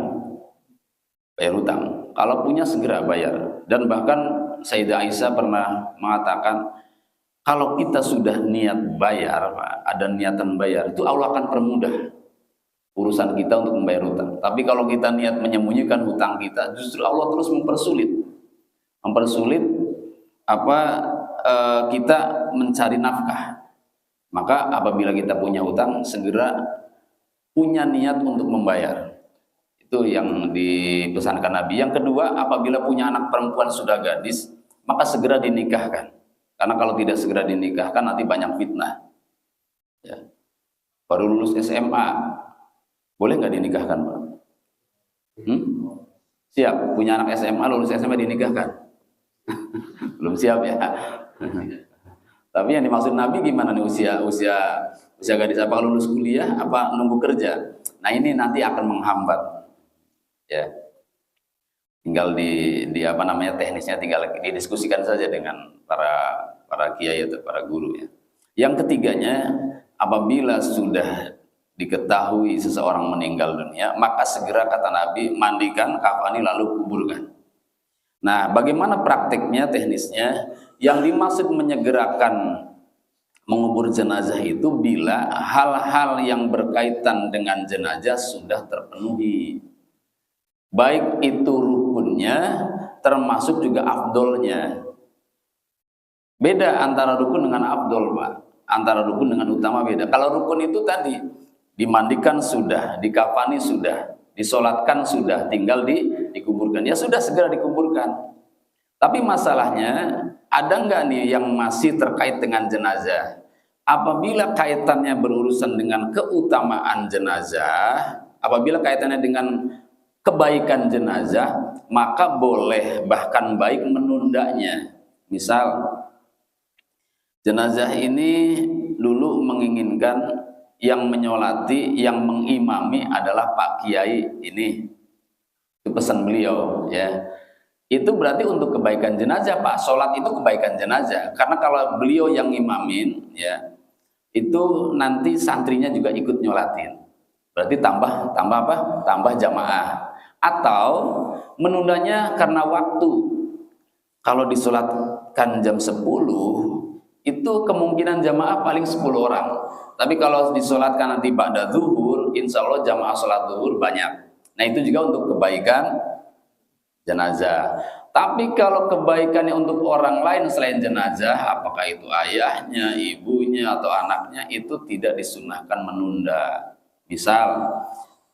Bayar hutang. Kalau punya segera bayar. Dan bahkan Sayyidah Aisyah pernah mengatakan kalau kita sudah niat bayar, ada niatan bayar, itu Allah akan permudah urusan kita untuk membayar hutang. Tapi kalau kita niat menyembunyikan hutang kita, justru Allah terus mempersulit kita mencari nafkah. Maka apabila kita punya hutang, segera punya niat untuk membayar. Itu yang dipesankan Nabi. Yang kedua, apabila punya anak perempuan sudah gadis, maka segera dinikahkan. Karena kalau tidak segera dinikahkan nanti banyak fitnah. Ya. Baru lulus SMA, boleh nggak dinikahkan, Pak? Siap, punya anak SMA, lulus SMA dinikahkan? Belum siap ya. Tapi yang dimaksud Nabi gimana nih usia gadis, apa lulus kuliah apa nunggu kerja? Nah ini nanti akan menghambat. Ya. Tinggal di apa namanya teknisnya tinggal didiskusikan saja dengan para kiai atau para guru ya. Yang ketiganya, apabila sudah diketahui seseorang meninggal dunia, maka segera kata Nabi mandikan, kafani lalu kuburkan. Nah, bagaimana prakteknya, teknisnya? Yang dimaksud menyegerakan mengubur jenazah itu bila hal-hal yang berkaitan dengan jenazah sudah terpenuhi. Baik itu rukunnya, termasuk juga afdolnya. Beda antara rukun dengan afdol, Pak. Antara rukun dengan utama beda. Kalau rukun itu tadi, dimandikan sudah, dikafani sudah, disolatkan sudah, tinggal dikuburkan. Ya sudah, segera dikuburkan. Tapi masalahnya, ada nggak nih yang masih terkait dengan jenazah? Apabila kaitannya berurusan dengan keutamaan jenazah, apabila kaitannya dengan kebaikan jenazah, maka boleh bahkan baik menundanya. Misal, jenazah ini dulu menginginkan yang menyolati, yang mengimami adalah Pak Kiai ini. Itu pesan beliau, ya. Itu berarti untuk kebaikan jenazah, Pak. Sholat itu kebaikan jenazah. Karena kalau beliau yang imamin, ya, itu nanti santrinya juga ikut nyolatin. Berarti tambah apa? Tambah jamaah. Atau menundanya karena waktu. Kalau disolatkan jam 10, itu kemungkinan jamaah paling 10 orang. Tapi kalau disolatkan nanti ba'da zuhur, insya Allah jamaah sholat zuhur banyak. Nah itu juga untuk kebaikan jenazah. Tapi kalau kebaikannya untuk orang lain selain jenazah, apakah itu ayahnya, ibunya, atau anaknya, itu tidak disunahkan menunda. Misal,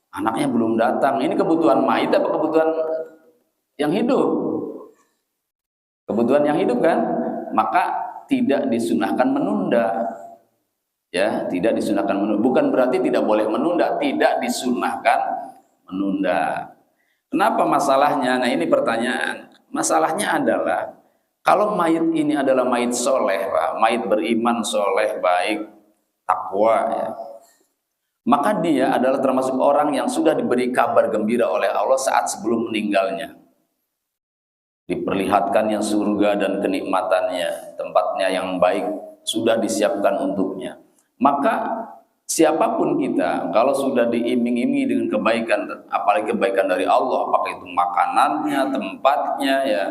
anaknya belum datang, ini kebutuhan mayit apa kebutuhan yang hidup? Kebutuhan yang hidup kan? Maka tidak disunahkan menunda. Ya, tidak disunahkan menunda. Bukan berarti tidak boleh menunda, tidak disunahkan menunda. Kenapa masalahnya? Nah ini pertanyaan. Masalahnya adalah kalau mayit ini adalah mayit soleh, Pak, mayit beriman, soleh, baik, takwa, ya, maka dia adalah termasuk orang yang sudah diberi kabar gembira oleh Allah saat sebelum meninggalnya. Diperlihatkannya surga dan kenikmatannya, tempatnya yang baik sudah disiapkan untuknya. Maka siapapun kita, kalau sudah diiming-imingi dengan kebaikan, apalagi kebaikan dari Allah, apakah itu makanannya, tempatnya, ya,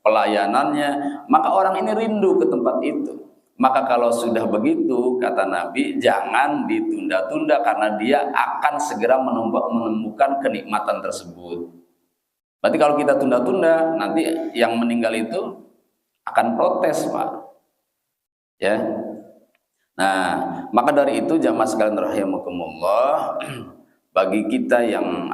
pelayanannya, maka orang ini rindu ke tempat itu. Maka kalau sudah begitu, kata Nabi, jangan ditunda-tunda karena dia akan segera menemukan kenikmatan tersebut. Berarti kalau kita tunda-tunda, nanti yang meninggal itu akan protes, Pak. Ya. Nah, maka dari itu jamaah sekalian rahimakumullah, bagi kita yang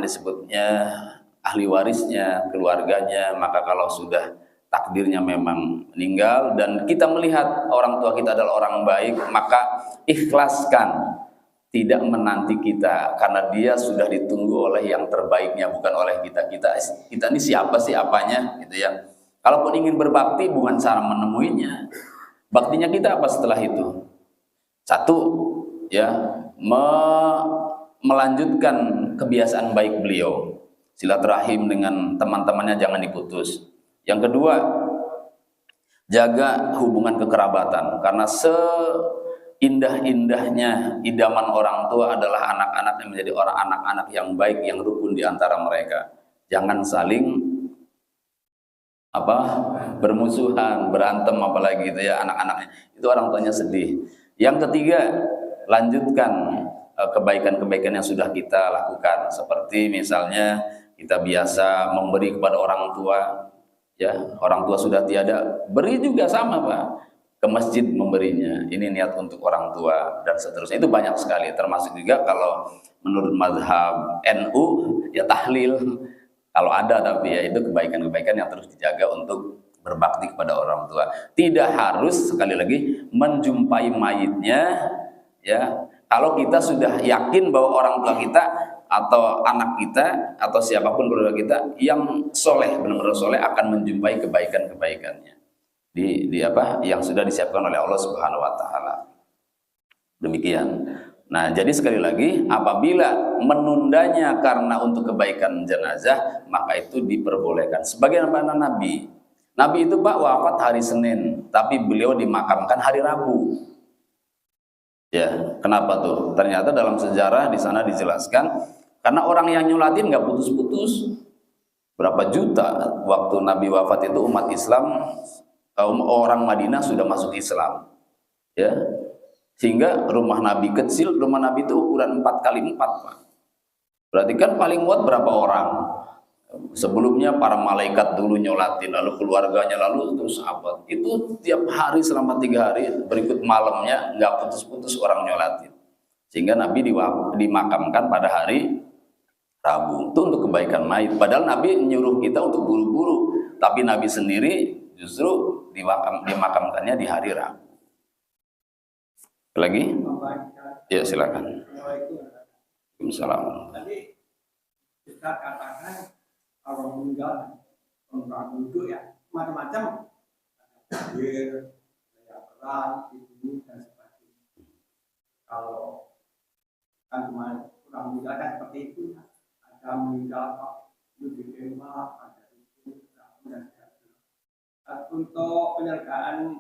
disebutnya ahli warisnya, keluarganya, maka kalau sudah takdirnya memang meninggal dan kita melihat orang tua kita adalah orang baik, maka ikhlaskan, tidak menanti kita, karena dia sudah ditunggu oleh yang terbaiknya, bukan oleh kita. Kita ini siapa sih apanya, gitu ya. Kalaupun ingin berbakti, bukan cara menemuinya. Baktinya kita apa setelah itu? Satu, ya, melanjutkan kebiasaan baik beliau, silaturahim dengan teman-temannya jangan diputus. Yang kedua, jaga hubungan kekerabatan, karena seindah-indahnya idaman orang tua adalah anak-anak yang menjadi anak-anak yang baik, yang rukun di antara mereka. Jangan saling bermusuhan, berantem apalagi gitu ya anak-anaknya. Itu orang tuanya sedih. Yang ketiga, lanjutkan kebaikan-kebaikan yang sudah kita lakukan, seperti misalnya kita biasa memberi kepada orang tua. Ya, orang tua sudah tiada, beri juga sama, Pak, ke masjid memberinya. Ini niat untuk orang tua dan seterusnya. Itu banyak sekali, termasuk juga kalau menurut mazhab NU ya tahlil, kalau ada, tapi ya itu kebaikan-kebaikan yang terus dijaga untuk berbakti kepada orang tua. Tidak harus, sekali lagi, menjumpai mayitnya, ya. Kalau kita sudah yakin bahwa orang tua kita atau anak kita atau siapapun keluarga kita yang soleh, benar-benar soleh, akan menjumpai kebaikan-kebaikannya yang sudah disiapkan oleh Allah Subhanahu wa taala. Demikian. Nah, jadi sekali lagi, apabila menundanya karena untuk kebaikan jenazah, maka itu diperbolehkan. Sebagaimana Nabi itu, Pak, wafat hari Senin, tapi beliau dimakamkan hari Rabu. Ya, kenapa tuh? Ternyata dalam sejarah di sana dijelaskan, karena orang yang nyulatin nggak putus-putus. Berapa juta waktu Nabi wafat itu umat Islam, orang Madinah sudah masuk Islam. Ya. Sehingga rumah Nabi kecil, rumah Nabi itu ukuran 4x4, Pak. Berarti kan paling muat berapa orang? Sebelumnya para malaikat dulu nyolatin, lalu keluarganya, lalu terus apa? Itu tiap hari selama 3 hari, berikut malamnya nggak putus-putus orang nyolatin. Sehingga Nabi dimakamkan pada hari Rabu. Itu untuk kebaikan mayit. Padahal Nabi nyuruh kita untuk buru-buru, tapi Nabi sendiri justru dimakamkannya di hari Rabu. Lagi? Ya, silakan. Waalaikumsalam.
Tadi kita katakan kalau meninggal orang duduk ya macam-macam, banjir, daya perang, itu dan sebagainya. Kalau kan cuma orang meninggal kan seperti itu, ada meninggal lebih emak, ada itu dan sebagainya. Untuk penyertaan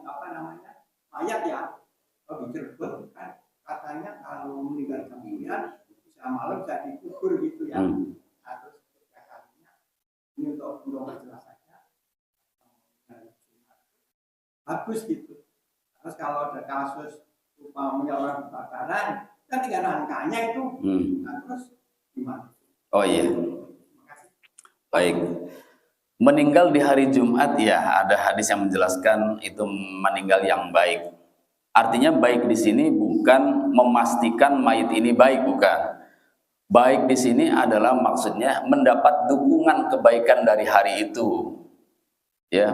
mayat ya, di Cirebon kan katanya kalau meninggal kemudian bisa malam bisa dikubur gitu ya. Harus ini untuk penjelasannya bagus gitu. Terus kalau ada kasus orang kebakaran kan tinggal angkanya itu. Nah, terus gimana?
Oh iya. Baik. Meninggal di hari Jumat, ya ada hadis yang menjelaskan itu meninggal yang baik. Artinya baik di sini bukan memastikan mayit ini baik, bukan. Baik di sini adalah maksudnya mendapat dukungan kebaikan dari hari itu. Ya,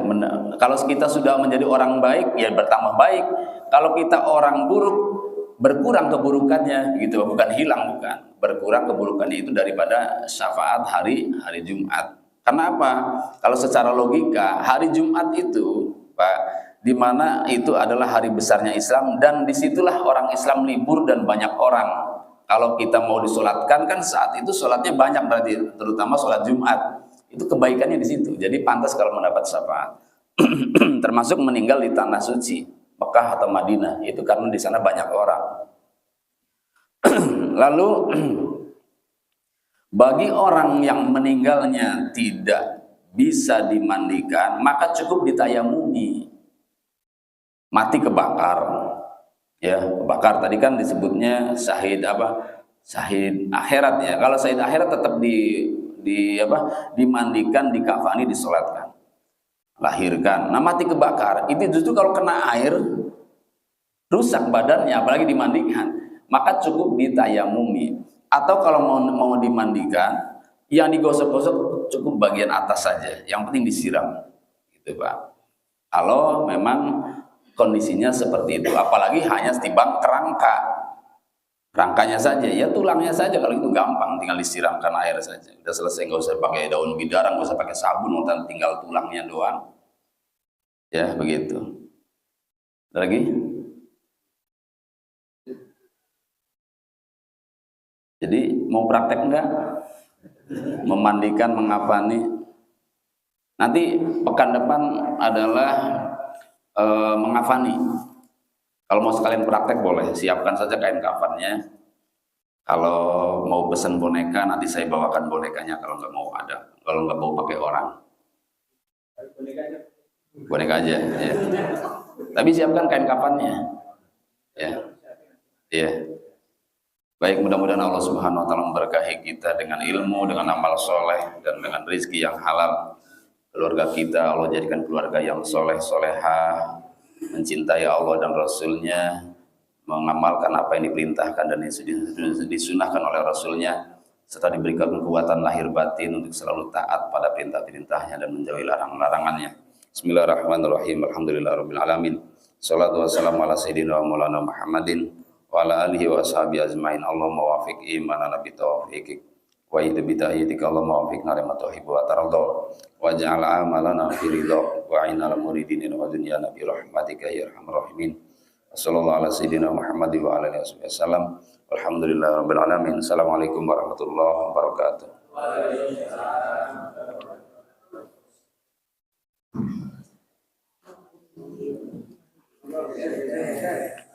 kalau kita sudah menjadi orang baik, ya bertambah baik. Kalau kita orang buruk, berkurang keburukannya, gitu, bukan hilang, bukan. Berkurang keburukannya itu daripada syafaat hari Jumat. Karena apa? Kalau secara logika, hari Jumat itu, Pak, di mana itu adalah hari besarnya Islam, dan disitulah orang Islam libur dan banyak orang. Kalau kita mau disolatkan kan saat itu solatnya banyak, berarti terutama solat Jumat. Itu kebaikannya di situ. Jadi pantas kalau mendapat syafaat. Termasuk meninggal di tanah suci Mekah atau Madinah, itu karena di sana banyak orang. Lalu bagi orang yang meninggalnya tidak bisa dimandikan, maka cukup ditayamumi. Mati kebakar, ya kebakar. Tadi kan disebutnya syahid apa? Syahid akhirat ya. Kalau syahid akhirat tetap dimandikan, dikafani, disolatkan, lahirkan. Nah mati kebakar itu justru kalau kena air rusak badannya, apalagi dimandikan, maka cukup ditayamumi. Atau kalau mau dimandikan, yang digosok-gosok cukup bagian atas saja, yang penting disiram, gitu Pak. Kalau memang kondisinya seperti itu, apalagi hanya setibang kerangkanya saja, ya tulangnya saja, kalau itu gampang, tinggal disiramkan air saja, udah selesai, nggak usah pakai daun bidara, nggak usah pakai sabun, tinggal tulangnya doang, ya begitu. Ada lagi? Jadi mau praktek enggak? Memandikan, mengafani. Nanti pekan depan adalah mengafani. Kalau mau sekalian praktek boleh, siapkan saja kain kafannya. Kalau mau pesan boneka, nanti saya bawakan bonekanya. Kalau nggak mau pakai orang. Boneka aja. Ya. Tapi siapkan kain kafannya. Ya. Ya. Baik, mudah-mudahan Allah Subhanahu wa taala memberkahi kita dengan ilmu, dengan amal soleh, dan dengan rezeki yang halal. Keluarga kita Allah jadikan keluarga yang soleh, soleha, mencintai Allah dan Rasulnya, mengamalkan apa yang diperintahkan dan disunahkan oleh Rasulnya, serta diberikan kekuatan lahir batin untuk selalu taat pada perintah-perintahnya dan menjauhi larangan-larangannya. Bismillahirrahmanirrahim. Alhamdulillahirabbil alamin. Shalatu wassalamu ala sayyidina wa maulana Muhammadin wa ala alihi wa ashabi azmain. Allahumma wafiq imanana bi taufiqik wa idh bi ta'yitika. Allahumma wafiqna lima tuhibbu wa tarda wa ja'al amalana fi ridha wa inna lil muridin wa dunyana bi rahmatika ya arhamar rahimin. Sallallahu ala sayyidina Muhammad wa ala alihi wasallam. Walhamdulillahirabbil alamin. Assalamualaikum warahmatullahi wabarakatuh. Waalaikumsalam.